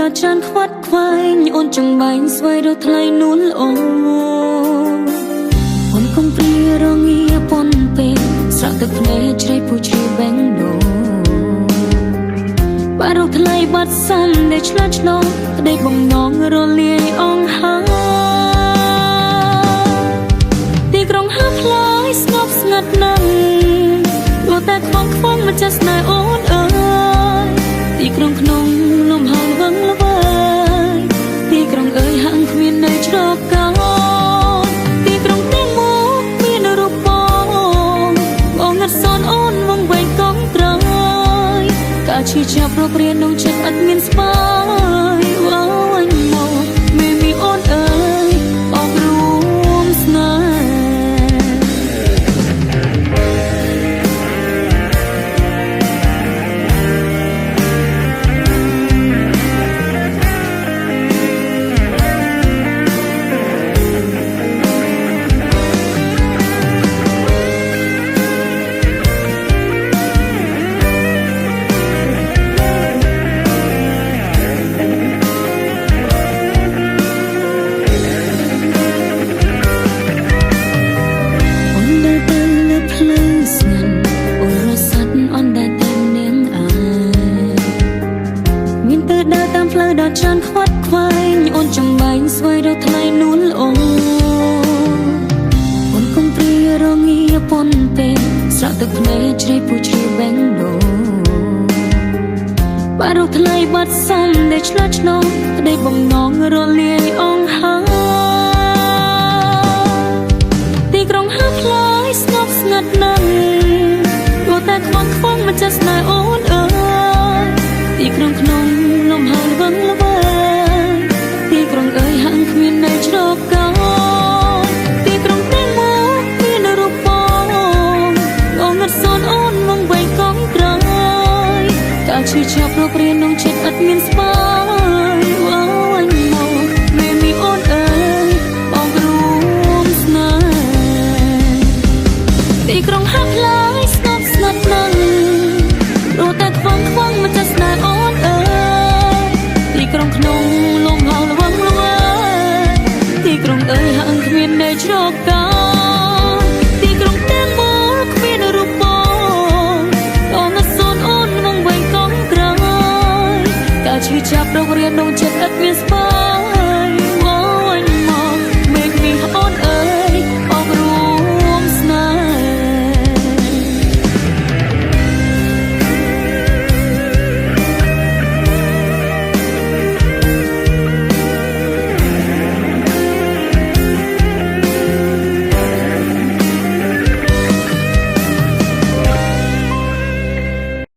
ដល់ច្រើនខ្វាត់ខ្វែងអូនចង់បែងស្វ័យរកថ្លៃនួនល្អអូនគំព្រារងាពន់ពេកស្រក់ទឹកភ្នែកជ្រៃពូជ្រាបេងដូបារកថ្លៃបាត់សំដែលឆ្លាតឆ្លងក្តីបំណងរលាយអង្ហាទីក្រុងហាផ្លាយស្ងប់ស្ងាត់ណាស់ព្រោះតែខ្វងខ្វងមិនចេះស្នេហ៍អូនអើយទីក្រុងក្នុងលំហងវឹងល្វើយទីក្រុងអើយហាក់គ្មាននៅច្រកកោនទីក្រុងទាំងមកមានរូបបងងឹតសនអូនវងវែងកងត្រយការឈឺចាប់រករៀនក្នុងចិត្តអត់មានស្បើយវ៉ាញ់មកមានមីអូនអើយអបរួមស្នេហ៍ដល់ច្រើនខ្វាត់ខ្វែងអូនចំបែងស្វ័យរកថ្លៃនួនល្អអូនគំព្រារងាពន់ពេកស្រក់ទឹកភ្នែកជ្រៃពូជ្រាបេងដូបារកថ្លៃបាត់សំដែលឆ្លាតឆ្លងក្តីបំណងរលាយអង្ហាទីក្រុងហាផ្លាយស្ងប់ស្ងាត់ណាស់ព្រោះតែខ្វងខ្វងមិនចេះស្នេហ៍អូនអើយទីក្រុងក្នុងលំហងវឹងល្វើយទីក្រុងអើយហាក់គ្មាននៅច្រកកោនទីក្រុងទាំងមកមានរូបបងងឹតសនអូនវងវែងកងត្រយការឈឺចាប់រករៀនក្នុងចិត្តអត់មានស្បើយវ៉ាញ់មកមានមីអូនអើយអបរួមស្នេហ៍ទីក្រុងហាក់ផ្លា